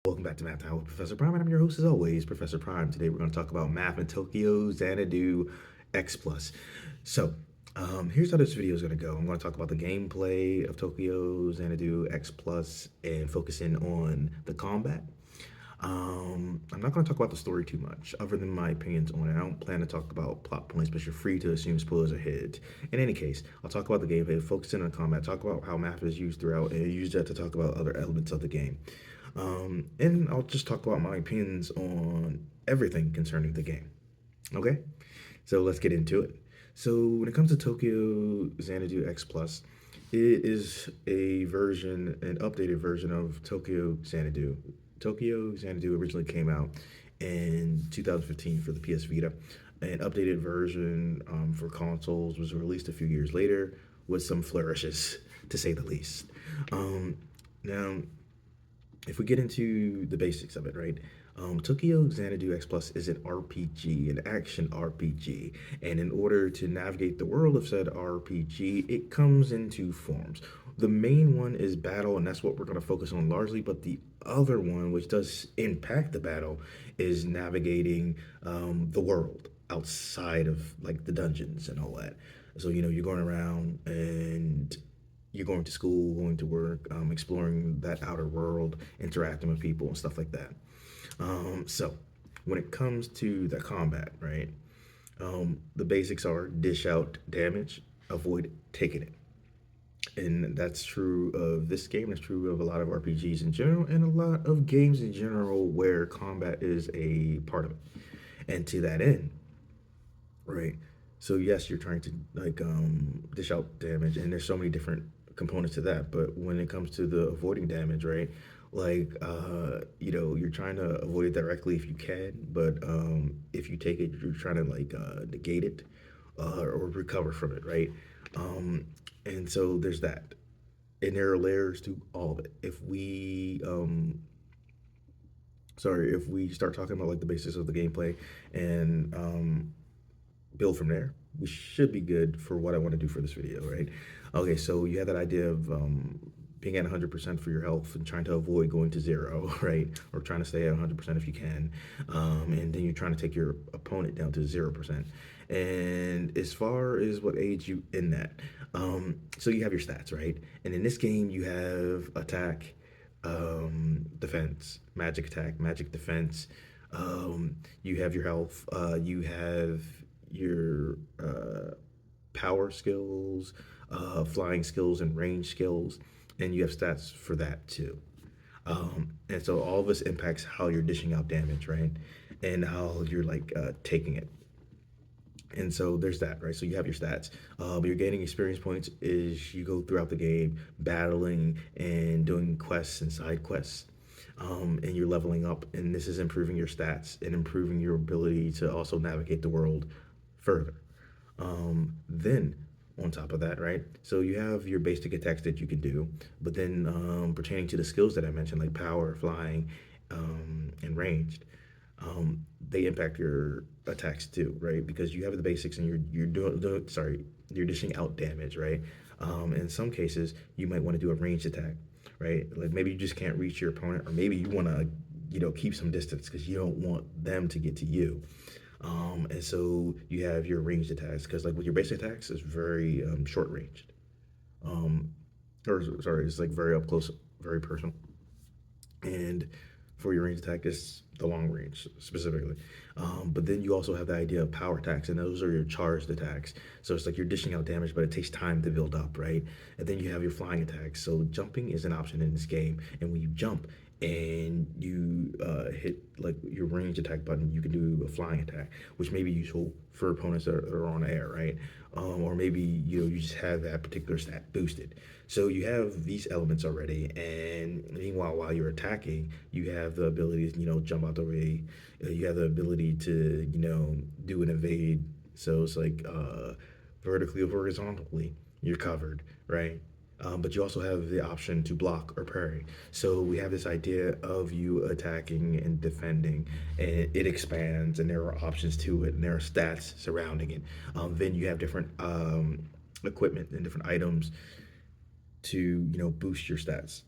Welcome back to Math Time with Professor Prime, and I'm your host as always, Professor Prime. Today we're going to talk about math in Tokyo Xanadu X Plus. Here's how this video is going to go. I'm going to talk about the gameplay of Tokyo Xanadu X Plus and focusing on the combat. I'm not going to talk about the story too much, other than my opinions on it. I don't plan to talk about plot points, but you're free to assume spoilers ahead. In any case, I'll talk about the gameplay, focusing on combat, talk about how math is used throughout, and use that to talk about other elements of the game. And I'll just talk about my opinions on everything concerning the game. Okay? So let's get into it. So when it comes to Tokyo Xanadu X Plus, it is an updated version of Tokyo Xanadu. Tokyo Xanadu originally came out in 2015 for the PS Vita. An updated version for consoles was released a few years later with some flourishes, to say the least. Now, if we get into the basics of it, right? Tokyo Xanadu X Plus is an RPG, an action RPG, and in order to navigate the world of said RPG, it comes in two forms. The main one is battle, and that's what we're going to focus on largely, but the other one, which does impact the battle, is navigating the world outside of like the dungeons and all that. So, you're going around and you're going to school, going to work, exploring that outer world, interacting with people and stuff like that. So when it comes to the combat, right, the basics are dish out damage, avoid taking it. And that's true of this game. That's true of a lot of RPGs in general and a lot of games in general where combat is a part of it. And to that end, right? So yes, you're trying to dish out damage, and there's so many different components to that. But when it comes to the avoiding damage, right? You're trying to avoid it directly if you can, but if you take it, you're trying to negate it or recover from it, right? And so there's that, and there are layers to all of it. If we start talking about like the basics of the gameplay and build from there, we should be good for what I want to do for this video, right? Okay, so you have that idea of being at 100% for your health and trying to avoid going to zero, right? Or trying to stay at 100% if you can. And then you're trying to take your opponent down to 0%. And as far as what aids you in that, so you have your stats, right? And in this game, you have attack, defense, magic attack, magic defense. You have your health. You have your power skills, flying skills, and range skills, and you have stats for that too. And so all of this impacts how you're dishing out damage, right? And how you're taking it. And so there's that, right? So you have your stats. You're gaining experience points as you go throughout the game, battling and doing quests and side quests. And you're leveling up, and this is improving your stats and improving your ability to also navigate the world further. Then on top of that, right? So you have your basic attacks that you can do, but then pertaining to the skills that I mentioned, like power, flying, and ranged, they impact your attacks too, right? Because you have the basics and you're dishing out damage, right? In some cases, you might want to do a ranged attack, right? Like maybe you just can't reach your opponent, or maybe you want to, keep some distance because you don't want them to get to you. And so you have your ranged attacks because, like, with your basic attacks, it's very short ranged. It's like very up close, very personal. And for your ranged attack, it's the long range specifically. But then you also have the idea of power attacks, and those are your charged attacks. So it's like you're dishing out damage, but it takes time to build up, right? And then you have your flying attacks. So jumping is an option in this game, and when you jump and you hit like your range attack button, you can do a flying attack, which may be useful for opponents that are on air, right? Or maybe you just have that particular stat boosted. So you have these elements already, and meanwhile, while you're attacking, you have the ability to jump out the way. You have the ability to do an evade. So it's like vertically or horizontally, you're covered, right? But you also have the option to block or parry. So we have this idea of you attacking and defending, and it expands, and there are options to it, and there are stats surrounding it. Then you have different equipment and different items to boost your stats.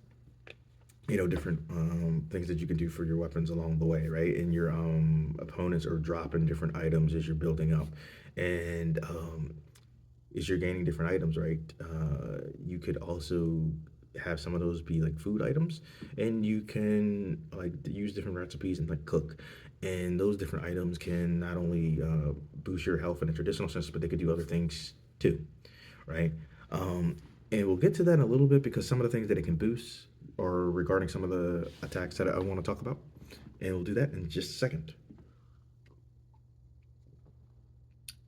different things that you can do for your weapons along the way, right? And your opponents are dropping different items as you're building up, and as you're gaining different items, right? You could also have some of those be like food items, and you can like use different recipes and like cook. And those different items can not only boost your health in a traditional sense, but they could do other things too, right? Um, and we'll get to that in a little bit because some of the things that it can boost are regarding some of the attacks that I want to talk about. And we'll do that in just a second.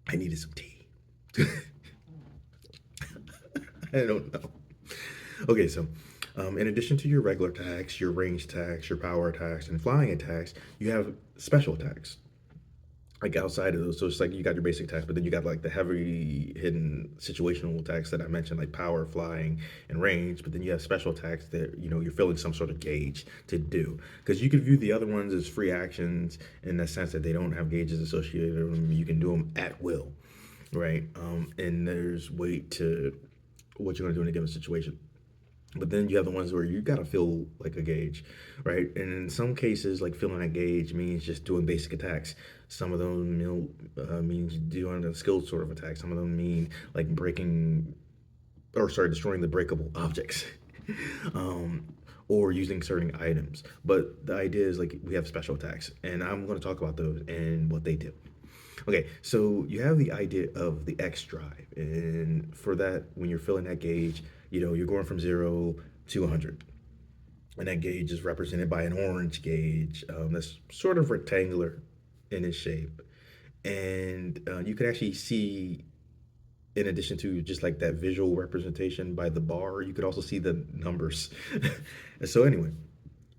I needed some tea. I don't know. Okay, so in addition to your regular attacks, your range attacks, your power attacks, and flying attacks, you have special attacks. Like outside of those, so it's like you got your basic attacks, but then you got like the heavy hidden situational attacks that I mentioned, like power, flying, and range. But then you have special attacks that you're filling some sort of gauge to do, because you could view the other ones as free actions in the sense that they don't have gauges associated with them. You can do them at will, right? And there's weight to what you're gonna do in a given situation. But then you have the ones where you gotta feel like a gauge, right? And in some cases, like filling a gauge means just doing basic attacks. Some of them, means doing a skilled sort of attack. Some of them mean like breaking, or sorry, destroying the breakable objects, um, or using certain items. But the idea is like we have special attacks, and I'm going to talk about those and what they do. Okay, so you have the idea of the X drive, and for that, when you're filling that gauge, you're going from 0 to 100, and that gauge is represented by an orange gauge that's sort of rectangular in its shape, and you can actually see, in addition to just like that visual representation by the bar, you could also see the numbers. And so anyway,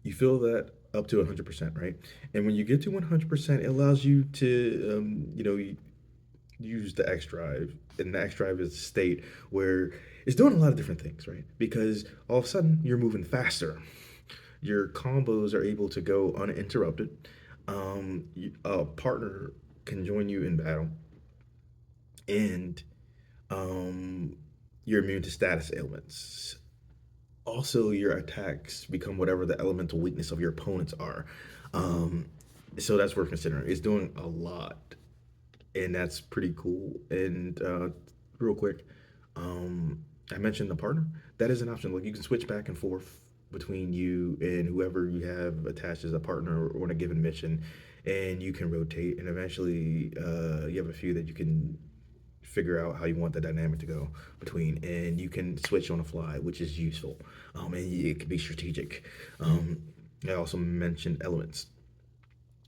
you fill that up to 100%, right? And when you get to 100%, it allows you to, use the X drive. And the X drive is a state where it's doing a lot of different things, right? Because all of a sudden you're moving faster. Your combos are able to go uninterrupted. A partner can join you in battle, and um, you're immune to status ailments. Also, your attacks become whatever the elemental weakness of your opponents are. Um, so that's worth considering. It's doing a lot, and that's pretty cool. And real quick, I mentioned the partner. That is an option. Like you can switch back and forth between you and whoever you have attached as a partner on a given mission, and you can rotate. And eventually, you have a few that you can figure out how you want the dynamic to go between, and you can switch on the fly, which is useful, and it can be strategic. I also mentioned elements,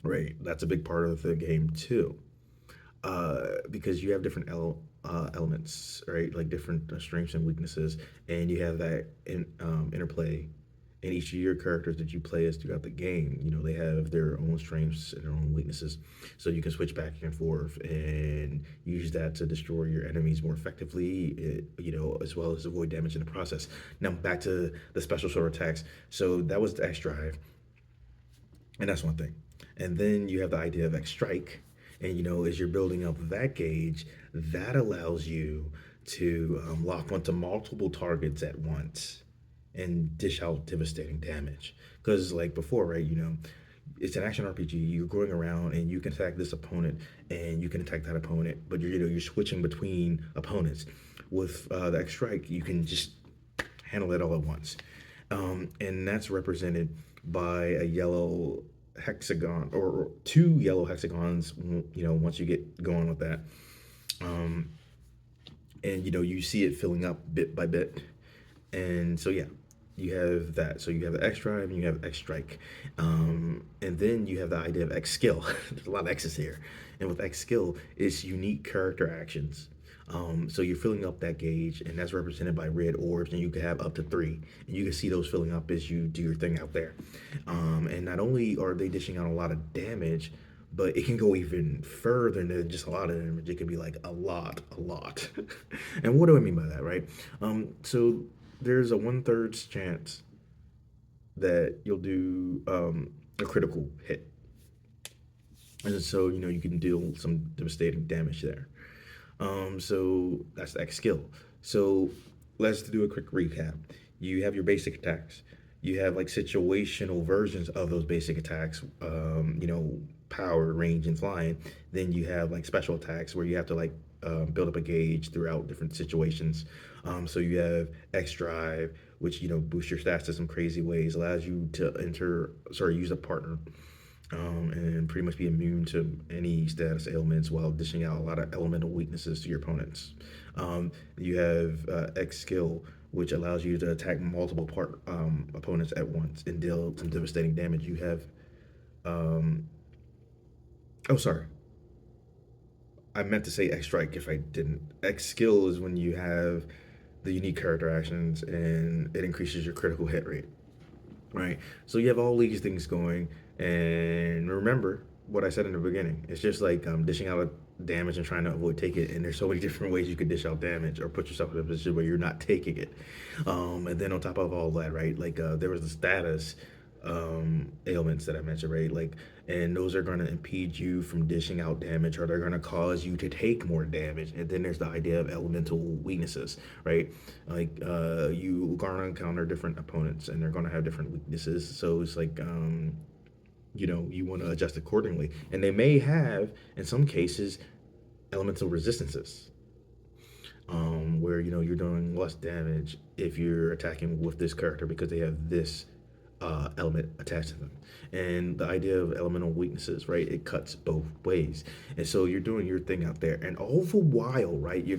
right? That's a big part of the game too, because you have different elements, right? Like different strengths and weaknesses, and you have that interplay. And each of your characters that you play as throughout the game, they have their own strengths and their own weaknesses. So you can switch back and forth and use that to destroy your enemies more effectively, as well as avoid damage in the process. Now back to the special sort of attacks. So that was the X drive, and that's one thing. And then you have the idea of X strike, and as you're building up that gauge, that allows you to lock onto multiple targets at once and dish out devastating damage. Because like before, right, it's an action RPG. You're going around and you can attack this opponent and you can attack that opponent, but you're switching between opponents. With the X strike, you can just handle it all at once, and that's represented by a yellow hexagon or two yellow hexagons. Once you get going with that, um, and you see it filling up bit by bit, and so yeah, you have that. So you have the X drive and you have X strike, and then you have the idea of X skill. There's a lot of X's here, and with X skill, it's unique character actions. So you're filling up that gauge, and that's represented by red orbs, and you can have up to 3, and you can see those filling up as you do your thing out there. And not only are they dishing out a lot of damage, but it can go even further than just a lot of damage. It can be like a lot. And what do I mean by that, right? So there's a 1/3 chance that you'll do a critical hit, and so you can deal some devastating damage there. So that's X skill. So let's do a quick recap. You have your basic attacks. You have like situational versions of those basic attacks, power, range, and flying. Then you have like special attacks where you have to like build up a gauge throughout different situations. So you have X Drive, which boosts your stats in some crazy ways, allows you to use a partner, and pretty much be immune to any status ailments while dishing out a lot of elemental weaknesses to your opponents. You have X skill, which allows you to attack multiple opponents at once and deal some devastating damage. You have, um, oh, sorry, I meant to say X strike if I didn't. X skill is when you have the unique character actions and it increases your critical hit rate, right? So you have all these things going, and remember what I said in the beginning. It's just like dishing out a damage and trying to avoid take it. And there's so many different ways you could dish out damage or put yourself in a position where you're not taking it. And then on top of all that, right? Like there was the status ailments that I mentioned, right? Like, and those are going to impede you from dishing out damage, or they're going to cause you to take more damage. And then there's the idea of elemental weaknesses, right? Like, you are going to encounter different opponents, and they're going to have different weaknesses. So it's like, you want to adjust accordingly. And they may have, in some cases, elemental resistances, where you're doing less damage if you're attacking with this character because they have this element attached to them. And the idea of elemental weaknesses, right? It cuts both ways. And so you're doing your thing out there, and all the while, right? Your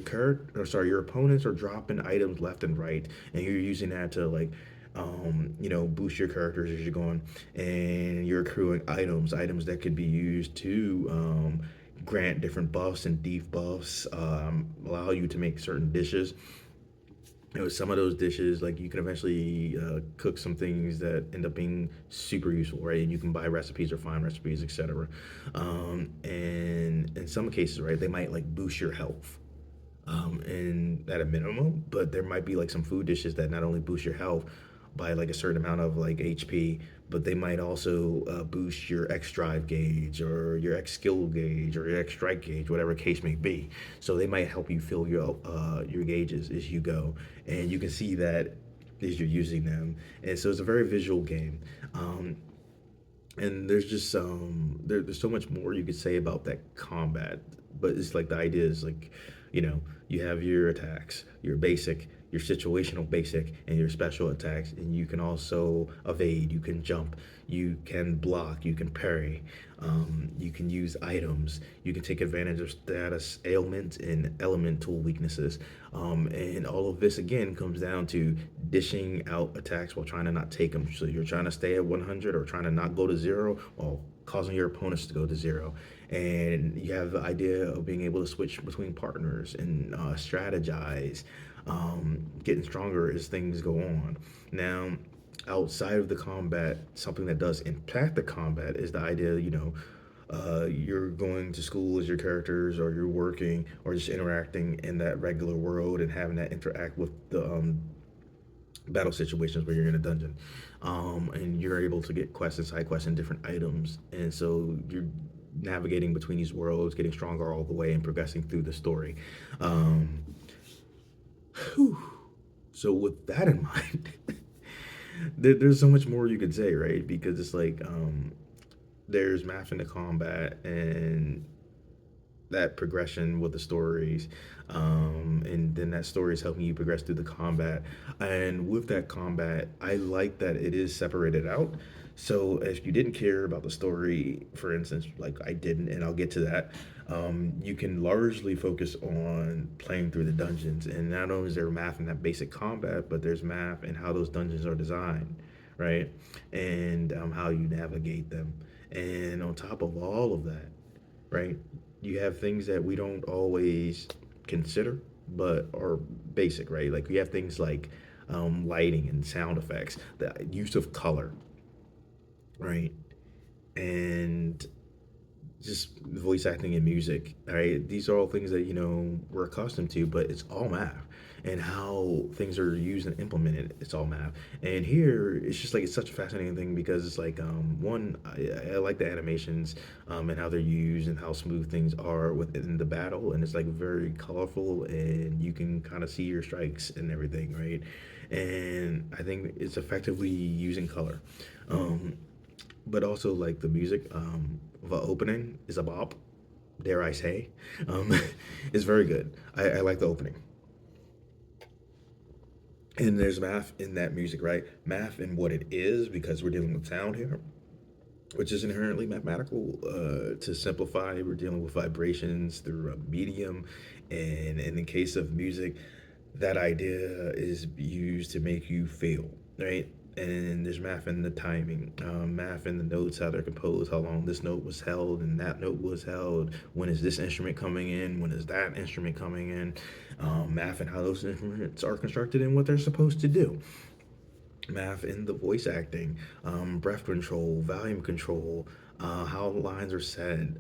opponents are dropping items left and right, and you're using that to like, boost your characters as you're going, and you're accruing items that could be used to grant different buffs and debuffs, allow you to make certain dishes. Some of those dishes, like you can eventually cook some things that end up being super useful, right? And you can buy recipes or find recipes, etc. And in some cases, right, they might like boost your health, and at a minimum, but there might be like some food dishes that not only boost your health by like a certain amount of like HP, but they might also boost your X drive gauge or your X skill gauge or your X strike gauge, whatever case may be. So they might help you fill your gauges as you go, and you can see that as you're using them. And so it's a very visual game. And there's just there's so much more you could say about that combat, but it's like the idea is like, you have your attacks, your basic, your situational basic, and your special attacks, and you can also evade, you can jump, you can block, you can parry, you can use items, you can take advantage of status ailments and elemental weaknesses, and all of this again comes down to dishing out attacks while trying to not take them. So you're trying to stay at 100 or trying to not go to zero while causing your opponents to go to zero. And you have the idea of being able to switch between partners and strategize, getting stronger as things go on. Now, outside of the combat, something that does impact the combat is the idea, you're going to school as your characters, or you're working, or just interacting in that regular world and having that interact with the battle situations where you're in a dungeon, and you're able to get quests and side quests and different items, and so you're navigating between these worlds, getting stronger all the way and progressing through the story. um, whew. So with that in mind, there's so much more you could say, right? Because it's like, there's math in the combat and that progression with the stories, and then that story is helping you progress through the combat. And with that combat, I like that it is separated out. So if you didn't care about the story, for instance, like I didn't, and I'll get to that, you can largely focus on playing through the dungeons. And not only is there math in that basic combat, but there's math in how those dungeons are designed, right? And how you navigate them. And on top of all of that, right, you have things that we don't always consider but are basic, right? Like we have things like lighting and sound effects, the use of color, right? And just voice acting and music, right? These are all things that we're accustomed to, but it's all math. And how things are used and implemented, it's all math. And here, it's just like it's such a fascinating thing because it's like, one, I like the animations, and how they're used and how smooth things are within the battle, and it's like very colorful, and you can kind of see your strikes and everything, right? and I think it's effectively using color. Um, but also like the music, the opening is a bop, dare I say. Um, it's very good. I like the opening. And there's math in that music, right? Math in what it is, because we're dealing with sound here, which is inherently mathematical. To simplify, we're dealing with vibrations through a medium, and in the case of music, that idea is used to make you feel, right? And there's math in the timing, math in the notes, how they're composed, how long this note was held and that note was held, when is this instrument coming in, when is that instrument coming in, math and how those instruments are constructed and what they're supposed to do, math in the voice acting, breath control, volume control, how lines are said,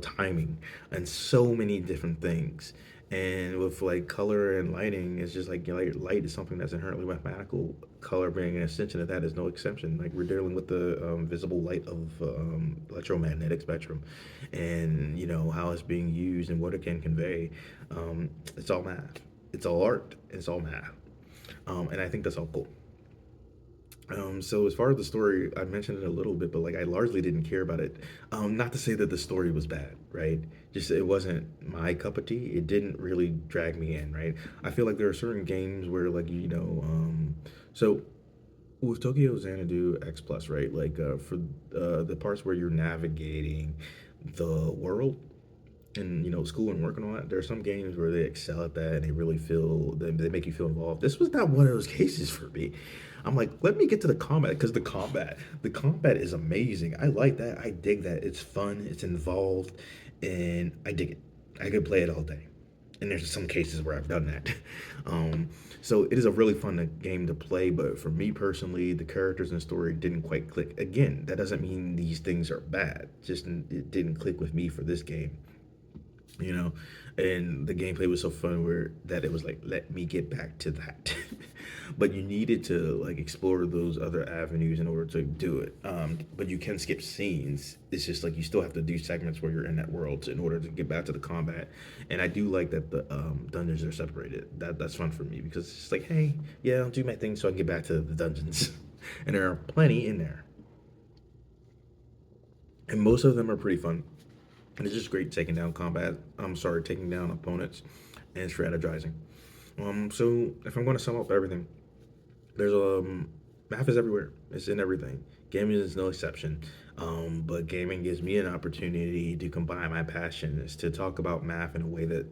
timing, and so many different things. And with like color and lighting, it's just like, light is something that's inherently mathematical. Color being an extension of that is no exception. Like we're dealing with the visible light of electromagnetic spectrum, and how it's being used and what it can convey. It's all math. It's all art. It's all math. And I think that's all cool. So as far as the story, I mentioned it a little bit, but like I largely didn't care about it. Not to say that the story was bad, right? Just it wasn't my cup of tea. It didn't really drag me in, right? I feel like there are certain games where like so with Tokyo Xanadu X Plus, right? Like for the parts where you're navigating the world, and school and work and all that, there are some games where they excel at that and they really feel they make you feel involved. This was not one of those cases for me. I'm like, let me get to the combat, because the combat is amazing. I like that. I dig that. It's fun, it's involved, and I dig it. I could play it all day, and there's some cases where I've done that. So it is a really fun game to play, but for me personally, the characters and story didn't quite click. Again, that doesn't mean these things are bad, just it didn't click with me for this game, you know and the gameplay was so fun where that it was like, let me get back to that. But you needed to like explore those other avenues in order to do it, but you can skip scenes. It's just like you still have to do segments where you're in that world in order to get back to the combat. And I do like that the dungeons are separated. That's fun for me, because it's just like, hey, yeah, I'll do my thing so I can get back to the dungeons. And there are plenty in there, and most of them are pretty fun. And it's just great taking down taking down opponents and strategizing. So if I'm going to sum up everything, there's math is everywhere. It's in everything. Gaming is no exception. But gaming gives me an opportunity to combine my passions to talk about math in a way that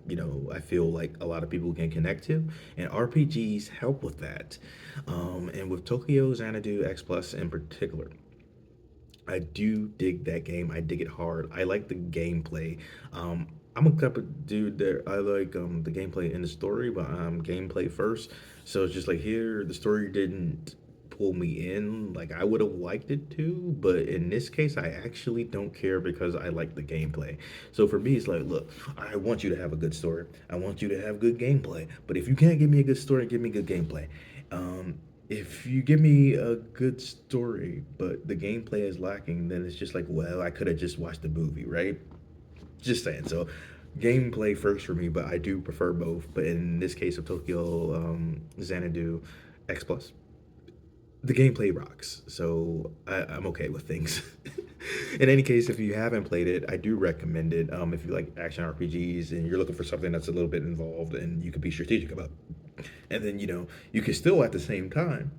I feel like a lot of people can connect to, and RPGs help with that. And with Tokyo Xanadu X Plus in particular, I do dig that game. I dig it hard. I like the gameplay. I'm a type of dude that I like the gameplay and the story, but gameplay first. So it's just like here, the story didn't pull me in like I would have liked it to, but in this case, I actually don't care because I like the gameplay. So for me, it's like, look, I want you to have a good story. I want you to have good gameplay. But if you can't give me a good story, give me good gameplay. If you give me a good story, but the gameplay is lacking, then it's just like, well, I could have just watched the movie, right? Just saying. So, gameplay first for me, but I do prefer both. But in this case of Tokyo Xanadu X Plus, the gameplay rocks. So I'm okay with things. In any case, if you haven't played it, I do recommend it. If you like action RPGs and you're looking for something that's a little bit involved and you can be strategic about, and then you can still at the same time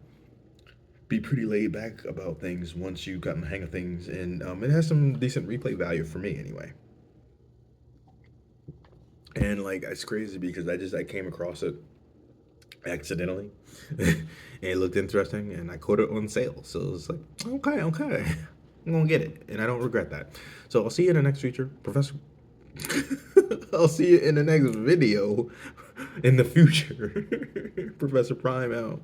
be pretty laid back about things once you've gotten the hang of things, and it has some decent replay value for me anyway. And like it's crazy because I came across it accidentally, and it looked interesting, and I caught it on sale. So it's like, okay, okay, I'm gonna get it, and I don't regret that. So I'll see you in the next feature, Professor. I'll see you in the next video in the future. Professor Prime out.